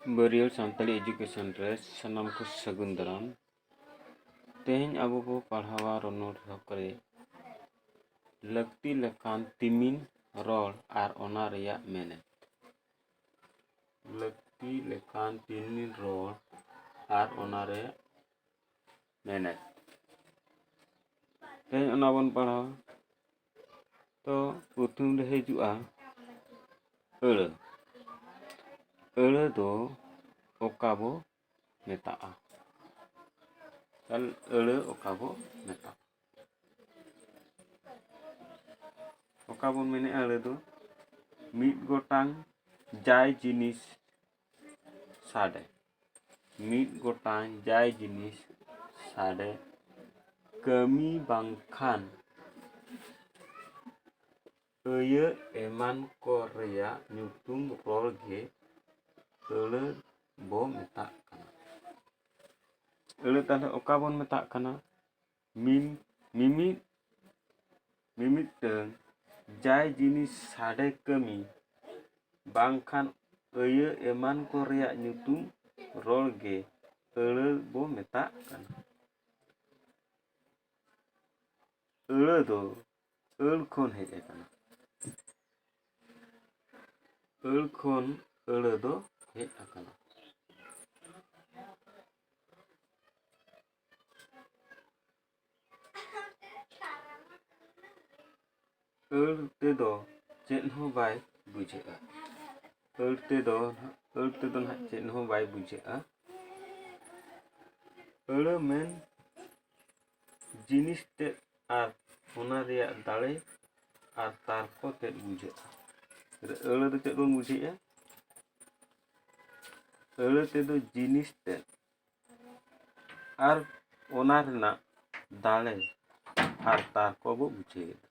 ᱵᱟᱹᱨᱭᱟᱹᱲ ᱥᱟᱱᱛᱟᱲᱤ ᱮᱰᱩकेᱥᱚᱱ ᱨᱮ ᱥᱟᱱᱟᱢ ᱠᱚ ᱥᱟᱹᱜᱩᱱ ᱫᱟᱨᱟᱢ। ᱛᱮᱦᱮᱧ ᱟᱵᱚ ᱵᱚ ᱯᱟᱲᱦᱟᱣᱟ ᱨᱚᱱᱚᱲ ᱠᱚᱨᱮ ᱞᱟᱹᱠᱛᱤ ᱞᱮᱠᱟᱱ ᱛᱤᱢᱤᱱ ᱨᱚᱲ ᱟᱨ ᱚᱱᱟ ᱨᱮᱭᱟᱜ ᱢᱮᱱᱮᱛ। ᱞᱟᱹᱠᱛᱤ ᱞᱮᱠᱟᱱ ᱛᱤᱢᱤᱱ ᱨᱚᱲ ᱟᱨ ᱚᱱᱟ ᱨᱮᱭᱟᱜ ᱢᱮᱱᱮᱛ। ᱛᱮᱦᱮᱧ ᱚᱱᱟ ᱵᱚᱱ ᱯᱟᱲᱦᱟᱣᱟ। ᱛᱚ ᱯᱨᱚᱛᱷᱚᱢ ᱨᱮ ᱦᱤᱡᱩᱜᱼᱟ ᱟᱹᱲᱟᱹ। ᱟᱹᱲᱟᱹ ᱫᱚ ᱚᱠᱟ ᱵᱚ ᱢᱮᱛᱟᱜᱼᱟ? ᱟᱹᱲᱟᱹ ᱚᱠᱟ ᱵᱚ ᱢᱮᱛᱟᱜᱼᱟ? ᱚᱠᱟ ᱵᱚᱱ ᱢᱮᱱᱮᱜᱼᱟ ᱟᱹᱲᱟᱹ ᱫᱚ? ᱢᱤᱫ ᱜᱚᱴᱟᱝ ᱡᱟᱭ ᱡᱤᱱᱤᱥ ᱥᱟᱰᱮ। ᱢᱤᱫ ᱜᱚᱴᱟᱝ ᱡᱟᱭ ᱡᱤᱱᱤᱥ ᱥᱟᱰᱮ ᱠᱟᱹᱢᱤ ᱵᱟᱝᱠᱷᱟᱱ ᱟᱹᱭᱟᱹ ᱮᱢᱟᱱ ᱠᱚ ᱨᱮᱭᱟᱜ ᱧᱩᱛᱩᱢ ᱨᱚᱲ ᱜᱮ ᱟᱹᱲᱟᱹ ᱵᱚ ᱢᱮᱛᱟᱜ ᱠᱟᱱᱟ। ᱟᱹᱲᱟᱹ ᱛᱟᱦᱞᱮ ᱚᱠᱟ ᱵᱚᱱ ᱢᱮᱛᱟᱜ ᱠᱟᱱᱟ? ᱢᱤᱢᱤᱫᱴᱟᱝ ᱡᱟᱭ ᱡᱤᱱᱤᱥ ᱥᱟᱰᱮ ᱠᱟᱹᱢᱤ ᱵᱟᱝᱠᱷᱟᱱ ᱟᱹᱭᱟᱹ ᱮᱢᱟᱱ ᱠᱚ ᱨᱮᱭᱟᱜ ᱧᱩᱛᱩᱢ ᱨᱚᱲ ᱜᱮ ᱟᱹᱲᱟᱹ ᱵᱚ ᱢᱮᱛᱟᱜ ᱠᱟᱱᱟ। ᱟᱹᱲᱟᱹ ᱫᱚ ᱟᱹᱲ ᱠᱷᱚᱱ ᱦᱮᱡ ᱟᱠᱟᱱᱟ। ᱟᱹᱲ ᱠᱷᱚᱱ ᱟᱹᱲᱟᱹ ᱫᱚ ᱦᱮᱡ ᱟᱠᱟᱱᱟ। ᱟᱹᱲ ᱛᱮᱫᱚ ᱪᱮᱫ ᱦᱚᱸ ᱵᱟᱭ ᱵᱩᱡᱷᱟᱹᱜᱼᱟ। ᱟᱹᱲ ᱛᱮᱫᱚ ᱱᱟᱦᱟᱜ ᱪᱮᱫ ᱦᱚᱸ ᱵᱟᱭ ᱵᱩᱡᱷᱟᱹᱜᱼᱟ। ᱟᱹᱲᱟᱹ ᱢᱮᱱ ᱡᱤᱱᱤᱥ ᱛᱮᱫ ᱟᱨ ᱚᱱᱟ ᱨᱮᱭᱟᱜ ᱫᱟᱲᱮ ᱟᱨ ᱛᱟᱨᱠᱚ ᱛᱮᱫ ᱵᱩᱡᱷᱟᱹᱜᱼᱟ। ᱟᱹᱲᱟᱹ ᱫᱚ ᱪᱮᱫ ᱵᱚᱱ ᱵᱩᱡᱷᱟᱹᱜᱼᱟ? ᱟᱹᱲᱟᱹ ᱛᱮᱫᱚ ᱡᱤᱱᱤᱥ ᱛᱮᱫ ᱟᱨ ᱚᱱᱟ ᱨᱮᱱᱟᱜ ᱫᱟᱲᱮ ᱟᱨ ᱛᱟᱨᱠᱚ ᱵᱚ ᱵᱩᱡᱷᱟᱹᱣᱮᱫᱟ।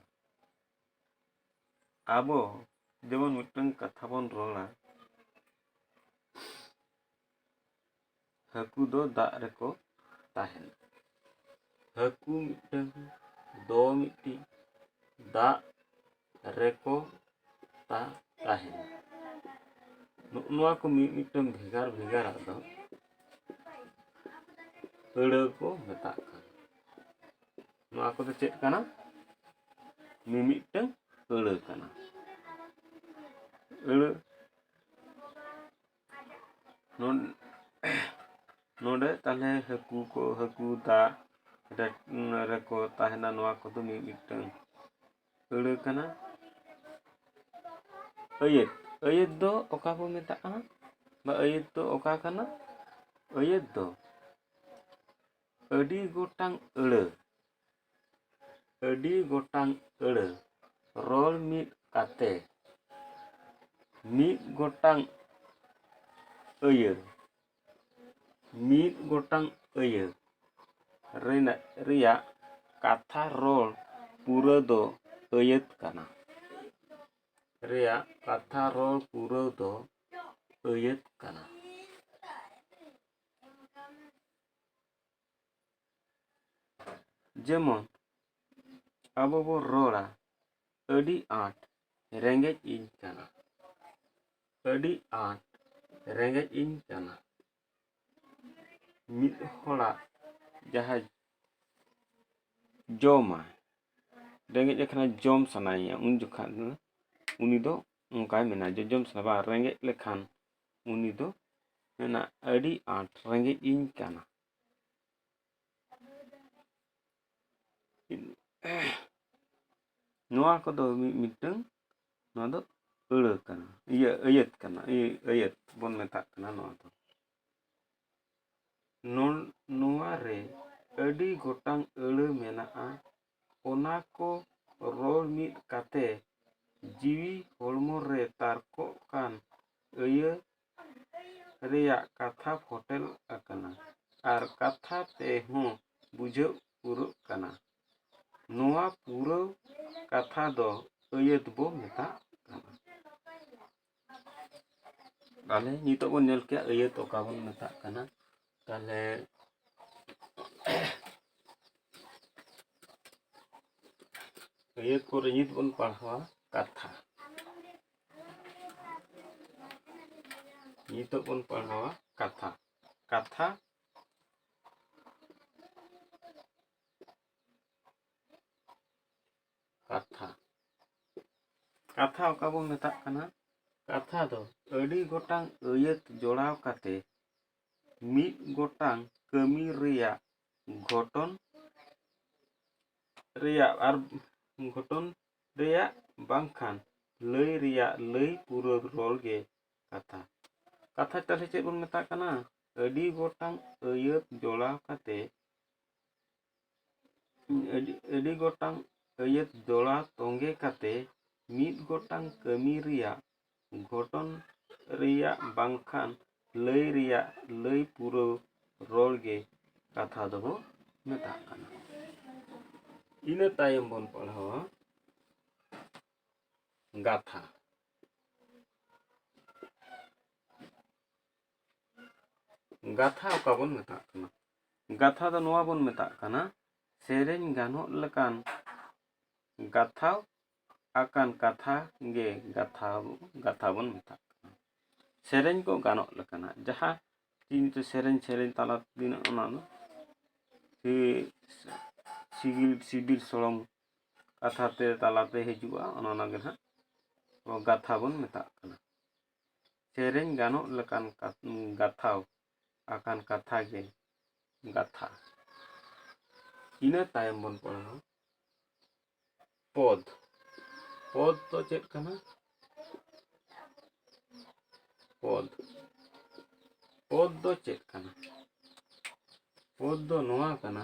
ᱟᱵᱚ ᱡᱮᱢᱚᱱ ᱢᱤᱫᱴᱟᱝ ᱠᱟᱛᱷᱟ ᱵᱚᱱ ᱨᱚᱲᱟ, ᱦᱟᱹᱠᱩ ᱫᱚ ᱫᱟᱜ ᱨᱮᱠᱚ ᱛᱟᱦᱮᱱᱟ। ᱦᱟᱹᱠᱩ ᱢᱤᱫᱴᱟᱝ ᱫᱚ ᱢᱤᱫᱴᱤᱡ ᱫᱟᱜ ᱨᱮᱠᱚ ᱛᱟᱦᱮᱱᱟ। ᱱᱚᱣᱟ ᱠᱚ ᱢᱤᱫᱴᱟᱝ ᱵᱷᱮᱜᱟᱨ ᱵᱷᱮᱜᱟᱨᱟᱜ ᱫᱚ ᱟᱹᱲᱟᱹ ᱠᱚ ᱢᱮᱛᱟᱜ ᱠᱟᱱᱟ। ᱱᱚᱣᱟ ᱠᱚᱫᱚ ᱪᱮᱫ ᱠᱟᱱᱟ? ᱢᱤᱢᱤᱫᱴᱟᱝ ᱟᱹᱲᱟᱹ ᱠᱟᱱᱟ। ᱟᱹᱲᱟᱹ ᱱᱚᱰᱮ ᱛᱟᱦᱞᱮ ᱦᱟᱹᱠᱩ ᱫᱟᱜ ᱨᱮᱠᱚ ᱛᱟᱦᱮᱱᱟ, ᱱᱚᱣᱟ ᱠᱚᱫᱚ ᱢᱤᱫᱴᱟᱝ ᱟᱹᱲᱟᱹ ᱠᱟᱱᱟ। ᱟᱹᱭᱟᱹᱛ ᱫᱚᱚᱠᱟ ᱵᱚ ᱢᱮᱛᱟᱜᱼᱟ? ᱵᱟ ᱟᱹᱭᱟᱹᱛ ᱫᱚ ᱚᱠᱟ ᱠᱟᱱᱟ? ᱟᱹᱭᱟᱹᱛ ᱫᱚ ᱟᱹᱰᱤ ᱜᱚᱴᱟᱝ ᱟᱹᱲᱟᱹ ᱨᱚᱲ ᱢᱤᱫ ᱠᱟᱛᱮ ᱢᱤᱫ ᱜᱚᱴᱟᱝ ᱟᱹᱭᱟᱹ ᱨᱮᱭᱟᱜ ᱠᱟᱛᱷᱟ ᱨᱚᱲ ᱯᱩᱨᱟᱹᱣ ᱫᱚ ᱟᱹᱭᱟᱹᱛ ᱠᱟᱱᱟ। ᱡᱮᱢᱚᱱ ᱟᱵᱚ ᱵᱚ ᱨᱚᱲᱟ ᱟᱹᱰᱤ ᱟᱸᱴ ᱨᱮᱸᱜᱮᱡ ᱤᱧ ᱠᱟᱱᱟ। ᱟᱹᱰᱤ ᱟᱸᱴ ᱨᱮᱸᱜᱮᱡ ᱤᱧ ᱠᱟᱱᱟ। ᱢᱤᱫ ᱦᱚᱲᱟᱜ ᱡᱟᱦᱟᱸ ᱡᱚᱢᱟᱭ, ᱨᱮᱸᱜᱮᱡ ᱟᱠᱟᱱᱟ, ᱡᱚᱢ ᱥᱟᱱᱟᱭᱮᱭᱟ, ᱩᱱ ᱡᱚᱠᱷᱟᱡ ᱫᱚ ᱩᱱᱤ ᱫᱚ ᱚᱱᱠᱟᱭ ᱢᱮᱱᱟ ᱡᱚᱡᱚᱢ ᱥᱟᱱᱟ ᱵᱟ ᱨᱮᱸᱜᱮᱡ ᱞᱮᱠᱷᱟᱱᱩᱱᱤ ᱫᱚ ᱢᱮᱱᱟ ᱟᱹᱰᱤ ᱟᱸᱴ ᱨᱮᱸᱜᱮᱡ ᱤᱧ ᱠᱟᱱᱟ। ᱱᱚᱣᱟ ᱠᱚᱫᱚ ᱢᱤᱫᱴᱟᱝ ᱱᱚᱣᱟ ᱫᱚ ᱟᱹᱲᱟᱹ ᱠᱟᱱᱟ, ᱟᱹᱭᱟᱹᱛ ᱠᱟᱱᱟ। ᱟᱹᱭᱟᱹᱛ ᱵᱚᱱ ᱢᱮᱛᱟᱜ ᱠᱟᱱᱟ ᱱᱚᱣᱟ ᱫᱚ। ᱱᱚᱣᱟ ᱨᱮ ᱟᱹᱰි ᱜᱚᱴᱟᱝ ᱟᱹᱲᱟᱹ ᱢᱮᱱᱟᱜᱼᱟ। ᱚᱱᱟ ᱠᱚ ᱨᱚᱲ ᱢᱤᱫ ᱠᱟᱛᱮ ᱡᱤᱣᱤ ᱦᱚᱲᱢᱚ ᱨᱮ ᱛᱟᱨᱠᱚᱜ ᱠᱟᱱ ᱟᱹᱭᱟᱹ ᱨᱮᱭᱟᱜ ᱠᱟᱛᱷᱟ ᱯᱷᱚᱴᱮᱞ ᱟᱠᱟᱱᱟ ᱟᱨ ᱠᱟᱛᱷᱟ ᱛᱮᱦᱚᱸ ᱵᱩᱡᱷᱟᱹᱣ ᱯᱩᱨᱟᱹᱜ ᱠᱟᱱᱟ। ᱱᱚᱣᱟ ᱯᱩᱨᱟᱹᱣ ᱠᱟᱛᱷᱟ ᱫᱚ ᱟᱹᱭᱟᱹᱛ ᱵᱚ ᱢᱮᱛᱟᱜ ᱠᱟᱱᱟ। ᱛᱟᱦᱞᱮ ᱱᱤᱛᱚᱜ ᱵᱚᱱ ᱧᱮᱞ ᱠᱮᱜᱼᱟ ᱟᱹᱭᱟᱹᱛ ᱚᱠᱟ ᱵᱚᱱ ᱢᱮᱛᱟᱜ ᱠᱟᱱᱟ। ᱛᱟᱦᱞᱮ ᱟᱹᱭᱟᱹᱛ ᱯᱚᱨᱮ ᱱᱤᱛ ᱵᱚᱱ ᱯᱟᱲᱦᱟᱣᱟ ᱠᱟᱛᱷᱟ। नितोग बन पढ़ावा कथा कथा कथा कथा ओका बन मेता कना कथा दो अड़ी गोटांग अयत जोड़ाव काते मीद गोटांग कमी रेया घटन रेया आर घटन रेया बांखान लई रेया लई पूरा रोल गे कथा कथा ताले चेद बन मेता कना अड़ी गोटांग अयत जोड़ाव काते अड़ी गोटांग अयत जोड़ाव तोंगे काते मीद गोटांग कमी रेया घटन रेया बांखान लई रेया लई पूरा रोल गे कथा दबो मेता कना इना तायम बन पढ़ावा गाथा गाथा ओका बन मेता कना गाथा दो नोआ बन मेता कना सेरेन गानो लेकान गाथा आकान कथा गे गाथा गाथा बन मेता कना सेरेन को गानो लेकाना जहाँ तीन तो सेरेन ताला दिन ओना सिबिल सोलम कथा ते तालाते हिजुआ ओना गे ना गाथा बन मेता कना सेरेन गानो लेकान गाथा आकान कथा गे गाथा इना तायम बन पढ़ा पद पद तो चेक कना पद पद दो चेक कना पद दो नोआ कना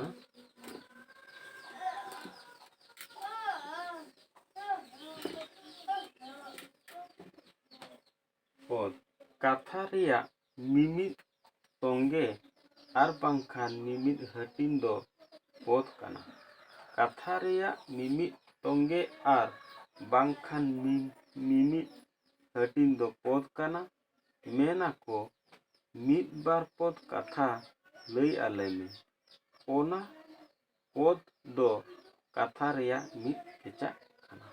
पद कथा रेया मिमिद तोंगे आर बांखान मिमिद हटिन दो पद कना कथा रेया मिमिद तोंगे आर बांखान मिमिद हटिन दो पद कना मेना को मिद बार पद कथा लई आले में ओना पद दो कथा रेया मिद केचा कना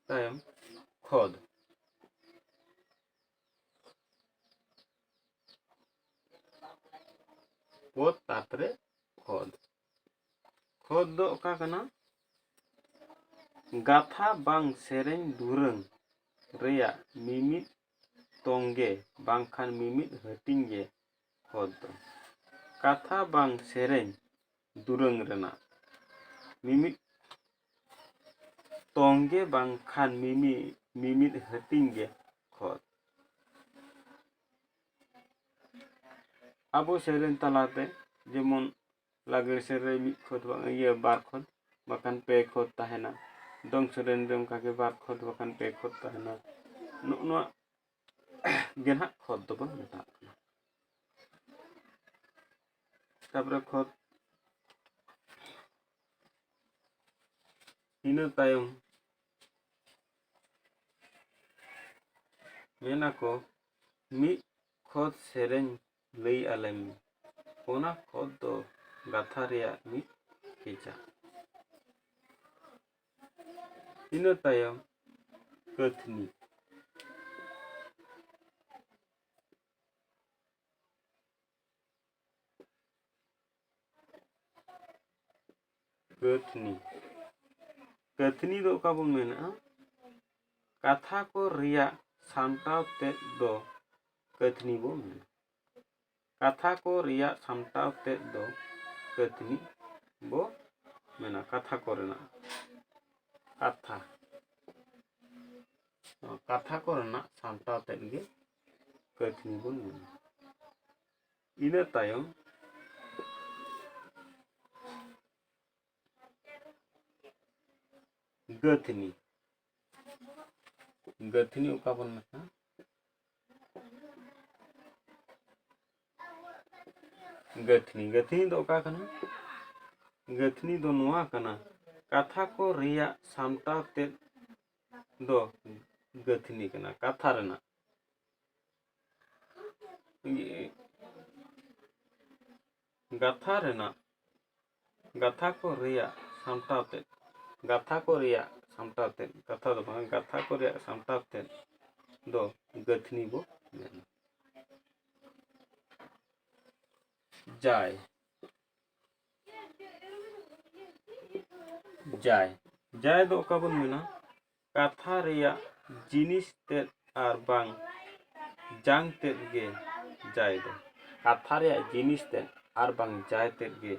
तायम खोद पद तापरे खोद खोद दो ओका कना गाथा बांग सेरेन दुरंग रेया मिमिद तोंगे बांखान मिमिद हटिंग गे खोद दो कथा बांग सेरेन दुरंग रेना मिमिद तोंगे बांखान मिमिद हटिंग गे खोद आबो सेरेन तालाते जेमन लागेर सेरेन मिद खोद ये बार खोद बाकान पे खोद ताहेना दंग सेरेन दे उनका के बार खोद बाकान पे खोद ताहेना नो गेना खोद दो बन मेता कना तापरे खोद इना तायम मेना को मिद खोद सेरेन लई आलेम ओना खोद दो गाथा रेया मिद केचा इना तायम कथनी कथनी कथनी दो का बन मेना कथा को रिया सामटाव तेद दो कथनी बो मेना कथा को रिया सामटाव तेद दो कथनी बो मेना कथा को रेना कथा को रेना सामटाव तेद गे कथनी बो मेना इना तायम गथनी गथनी ओका बन मेता गथनी गथनी दो ओका कना गथनी दो नोआ कना कथा को रिया सामटाव तेद दो गथनी कना कथा रेना गाथा रेना गाथा को रिया सामटाव तेद गाथा को रिया सामटाव तेद कथा दो बांग गाथा को रिया सामटाव तेद ᱫᱚ ᱜᱟᱹᱛᱷᱱᱤ ᱵᱚ ᱢᱮᱱᱟ᱾ ᱡᱟᱭ ᱡᱟᱭ ᱡᱟᱭ ᱫᱚ ᱚᱠᱟ ᱵᱚᱱ ᱢᱮᱱᱟ? ᱠᱟᱛᱷᱟ ᱨᱮᱭᱟᱜ ᱡᱤᱱᱤᱥ ᱛᱮᱫ ᱟᱨ ᱵᱟᱝ ᱡᱟᱝ ᱛᱮᱫ ᱜᱮ ᱡᱟᱭ ᱫᱚ᱾ ᱠᱟᱛᱷᱟ ᱨᱮᱭᱟᱜ ᱡᱤᱱᱤᱥ ᱛᱮᱫ ᱟᱨ ᱵᱟᱝ ᱡᱟᱭ ᱛᱮᱫ ᱜᱮ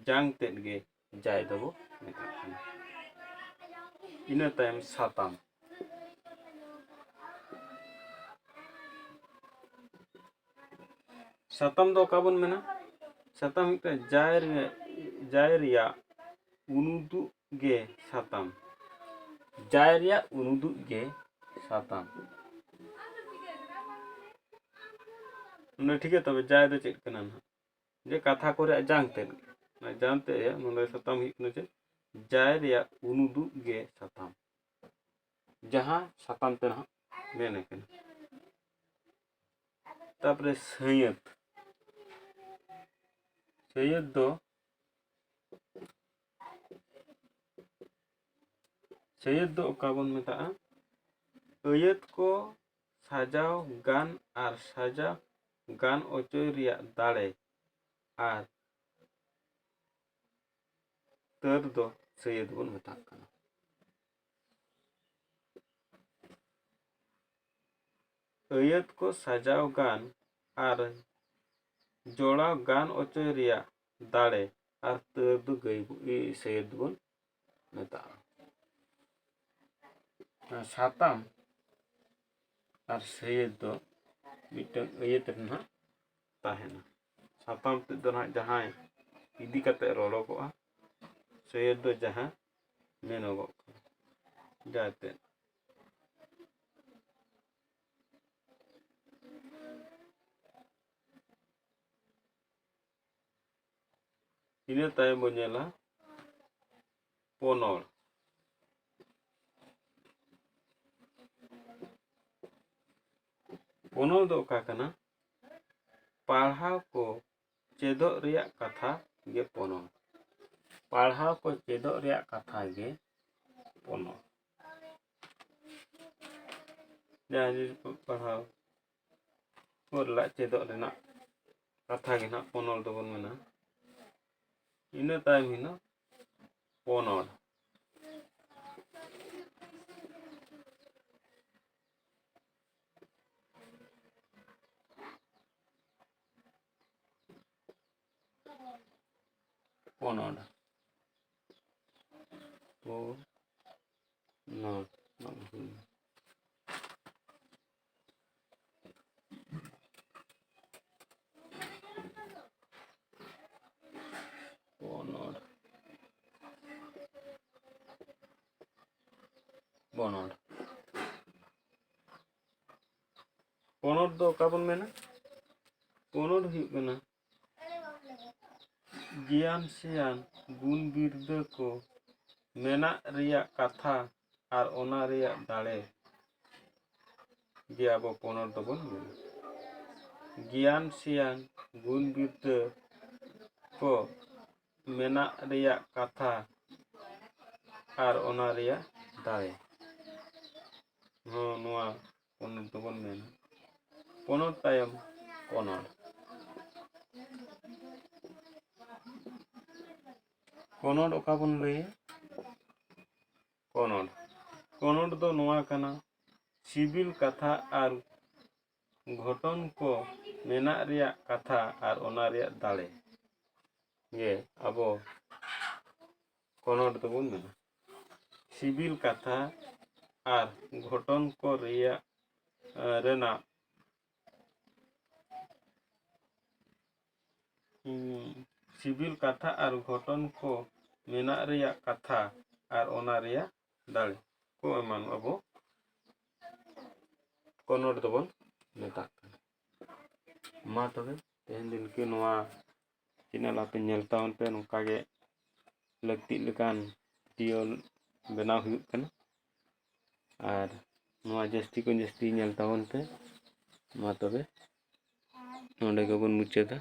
ᱡᱟᱝ ᱛᱮᱫ ᱜᱮ ᱡᱟᱭ ᱫᱚᱵᱚ ᱢᱮᱛᱟᱜ ᱠᱟᱱᱟ᱾ ᱤᱱᱟᱹ ᱛᱟᱭᱚᱢ ᱥᱟᱛᱟᱢ᱾ ᱥᱟᱛᱟᱢ ᱫᱚ ᱚᱠᱟ ᱵᱚᱱ ᱢᱮᱱᱟ? ᱥᱟᱛᱟᱢ ᱦᱩᱭᱩᱜ ᱠᱟᱱᱟ ᱡᱟᱭ ᱨᱮᱭᱟᱜ ᱩᱱᱩᱫᱩᱜ ᱜᱮ ᱥᱟᱛᱟᱢ᱾ ᱡᱟᱭ ᱨᱮᱭᱟᱜ ᱩᱱᱩᱫᱩᱜ ᱜᱮ ᱥᱟᱛᱟᱢ᱾ ᱴᱷᱤᱠ ᱜᱮᱭᱟ, ᱛᱚᱵᱮ ᱡᱟᱭ ᱫᱚ ᱪᱮᱫ ᱠᱟᱱᱟ ᱱᱟᱦᱟᱜ? ᱡᱮ ᱠᱟᱛᱷᱟ ᱠᱚ ᱨᱮᱭᱟᱜ ᱡᱟᱝ ᱛᱮᱫ, ᱡᱟᱝ ᱛᱮᱫ ᱨᱮᱭᱟᱜ ᱱᱚᱰᱮ ᱥᱟᱛᱟᱢ ᱦᱩᱭᱩᱜ ᱠᱟᱱᱟ ᱡᱮ ᱡᱟᱭ ᱨᱮᱭᱟᱜ ᱩᱱᱩᱫᱩᱜ ᱜᱮ ᱥᱟᱛᱟᱢ, ᱡᱟᱦᱟᱸ ᱥᱟᱛᱟᱢ ᱛᱮ ᱱᱟᱦᱟᱜ ᱢᱮᱱ ᱟᱠᱟᱱᱟ᱾ ᱛᱟᱯᱚᱨᱮ ᱥᱟᱹᱭᱟᱹᱛ᱾ ᱥᱟᱹᱭᱟᱹᱛ ᱫᱚ ᱚᱠᱟ ᱵᱚᱱ ᱢᱮᱛᱟᱜᱼᱟ? ᱟᱹᱭᱟᱹᱛ ᱠᱚ ᱥᱟᱡᱟᱣ ᱜᱟᱱ ᱟᱨ ᱥᱟᱡᱟᱣ ᱜᱟᱱ ᱚᱪᱚᱭ ᱨᱮᱭᱟᱜ ᱫᱟᱲᱮ ᱟᱨ ᱛᱟᱹᱨ ᱫᱚ ᱥᱟᱹᱭᱟᱹᱛ ᱵᱚᱱ ᱢᱮᱛᱟᱜ ᱠᱟᱱᱟ᱾ ᱟᱹᱭᱟᱹᱛ ko ᱥᱟᱡᱟᱣ ᱜᱟᱱ ᱟᱨ ᱡᱚᱲᱟᱣ ᱜᱟᱱ ᱚᱪᱚᱭ ᱨᱮᱭᱟᱜ ᱫᱟᱲᱮ ᱟᱨ ᱛᱟᱹᱨ ᱫᱚ ᱥᱟᱹᱭᱟᱹᱛ ᱵᱚᱱ ᱢᱮᱛᱟᱜᱼᱟ᱾ ᱥᱟᱛᱟᱢ ᱟᱨ ᱥᱟᱹᱭᱟᱹᱛ ᱫᱚ ᱢᱤᱫᱴᱟᱝ ᱟᱹᱭᱟᱹᱛ ᱨᱮ ᱱᱟᱦᱟᱜ ᱛᱟᱦᱮᱱᱟ᱾ ᱥᱟᱛᱟᱢ ᱛᱮᱫ ᱫᱚ ᱱᱟᱦᱟᱜ ᱡᱟᱦᱟᱸᱭ ᱤᱫᱤ ᱠᱟᱛᱮᱫ ᱨᱚᱲᱚᱜᱚᱜᱼᱟ, ᱥᱟᱹᱭᱟᱹᱛ ᱫᱚ ᱡᱟᱦᱟᱸ ᱢᱮᱱᱚᱜᱚᱜ ᱠᱟᱱᱟ ᱡᱟᱛᱮ ᱤᱱᱟᱹ ᱛᱟᱭᱚᱢ ᱵᱚᱱ ᱧᱮᱞᱟ ᱯᱚᱱᱚᱲ᱾ ᱯᱚᱱᱚᱲ ᱫᱚ ᱚᱠᱟ ᱠᱟᱱᱟ? ᱯᱟᱲᱦᱟᱣ ᱠᱚ ᱪᱮᱫᱚᱜ ᱨᱮᱭᱟᱜ ᱠᱟᱛᱷᱟ ᱜᱮ ᱯᱚᱱᱚᱲ᱾ ᱯᱟᱲᱦᱟᱣ ᱠᱚ ᱪᱮᱫᱚᱜ ᱨᱮᱭᱟᱜ ᱠᱟᱛᱷᱟ ᱜᱮ ᱯᱚᱱᱚᱲ᱾ ᱡᱟᱦᱟᱸ ᱡᱤᱱᱤᱥ ᱠᱚ ᱯᱟᱲᱦᱟᱣ ᱪᱮᱫᱚᱜ ᱨᱮᱱᱟᱜ ᱠᱟᱛᱷᱟ ᱜᱮ ᱱᱟᱦᱟᱜ ᱯᱚᱱᱚᱲ ᱫᱚᱵᱚᱱ ᱢᱮᱱᱟ᱾ ᱤᱱᱟᱹ ᱛᱟᱭᱚᱢ ᱦᱩᱭᱱᱟ ᱯᱚᱱᱚᱲ᱾ পনর বনর পনর ᱫᱚ ᱚᱠᱟ ᱵᱚᱱ ᱢᱮᱱᱟ? ᱯᱚᱱᱚᱲ ᱦᱩᱭᱩᱜ ᱠᱟᱱᱟ ᱜᱮᱭᱟᱱ ᱥᱮᱭᱟᱱ ᱜᱩᱱ ᱵᱤᱨᱫᱟᱹ ᱠᱚ ᱢᱮᱱᱟᱜ ᱨᱮᱭᱟᱜ ᱠᱟᱛᱷᱟ ᱟᱨ ᱚᱱᱟ ᱨᱮᱭᱟᱜ ᱫᱟᱲᱮ ᱜᱮ ᱟᱵᱚ ᱯᱚᱱᱚᱲ ᱫᱚᱵᱚᱱ ᱢᱮᱱᱟ᱾ ᱜᱮᱭᱟᱱ ᱥᱮᱭᱟᱱ ᱜᱩᱱ ᱵᱤᱨᱫᱟᱹ ᱠᱚ ᱢᱮᱱᱟᱜ ᱨᱮᱭᱟᱜ ᱠᱟᱛᱷᱟ ᱟᱨ ᱚᱱᱟ ᱨᱮᱭᱟᱜ ᱫᱟᱲᱮ ᱦᱚᱸ ᱱᱚᱣᱟ ᱯᱚᱱᱚᱲ ᱫᱚᱵᱚᱱ ᱢᱮᱱᱟ᱾ ᱯᱚᱱᱚᱲ ᱛᱟᱭᱚᱢ ᱠᱚᱱᱚᱲ᱾ ᱠᱚᱱᱚᱲ ᱚᱠᱟ ᱵᱚᱱ ᱞᱟᱹᱭᱟ? ᱠᱚᱱᱚᱲ ᱫᱚ ᱱᱚᱣᱟ ᱠᱟᱱᱟ, ᱥᱤᱵᱤᱞ ᱠᱟᱛᱷᱟ ᱟᱨ ᱜᱷᱚᱴᱚᱱ ᱠᱚ ᱢᱮᱱᱟᱜ ᱨᱮᱭᱟᱜ ᱠᱟᱛᱷᱟ ᱟᱨ ᱚᱱᱟ ᱨᱮᱭᱟᱜ ᱫᱟᱲᱮ ᱜᱮ ᱟᱵᱚ ᱠᱚᱱᱚᱲ ᱫᱚᱵᱚᱱ ᱢᱮᱱᱟ᱾ ᱥᱤᱵᱤᱞ ᱠᱟᱛᱷᱟ ᱟᱨ ᱜᱷᱚᱴᱚᱱ ᱠᱚ ᱨᱮᱱᱟᱜ ᱥᱤᱵᱤᱞ ᱠᱟᱛᱷᱟ ᱟᱨ ᱜᱷᱚᱴᱚᱱ ᱠᱚ ᱢᱮᱱᱟᱜ ᱨᱮᱭᱟᱜ ᱠᱟᱛᱷᱟ ᱟᱨ ᱚᱱᱟ ᱨᱮᱭᱟᱜ ᱫᱟᱲᱮ ᱠᱚ ᱮᱢᱟᱱ ᱟᱵᱚ ᱠᱚᱱᱚᱲ ᱫᱚᱵᱚᱱ ᱢᱮᱛᱟᱜ ᱠᱟᱱᱟ᱾ ᱢᱟ ᱛᱚᱵᱮ ᱛᱮᱦᱮᱧ ᱫᱚ ᱤᱱᱠᱟᱹ ᱱᱚᱣᱟ ᱪᱮᱱᱮᱞ ᱟᱯᱮ ᱧᱮᱞ ᱛᱟᱵᱚᱱ ᱯᱮ᱾ ᱱᱚᱝᱠᱟ ᱜᱮ ᱞᱟᱹᱠᱛᱤᱜ ᱞᱮᱠᱟᱱ ᱵᱷᱤᱰᱤᱭᱳ ᱵᱮᱱᱟᱣ ᱦᱩᱭᱩᱜ ᱠᱟᱱᱟ ᱟᱨ ᱱᱚᱣᱟ ᱡᱟᱹᱥᱛᱤ ᱠᱷᱚᱱ ᱡᱟᱹᱥᱛᱤ ᱧᱮᱞ ᱛᱟᱵᱚᱱ ᱯᱮ᱾ ᱢᱟ ᱛᱚᱵᱮ ᱱᱚᱸᱰᱮ ᱜᱮᱵᱚᱱ ᱢᱩᱪᱟᱹᱫᱟ᱾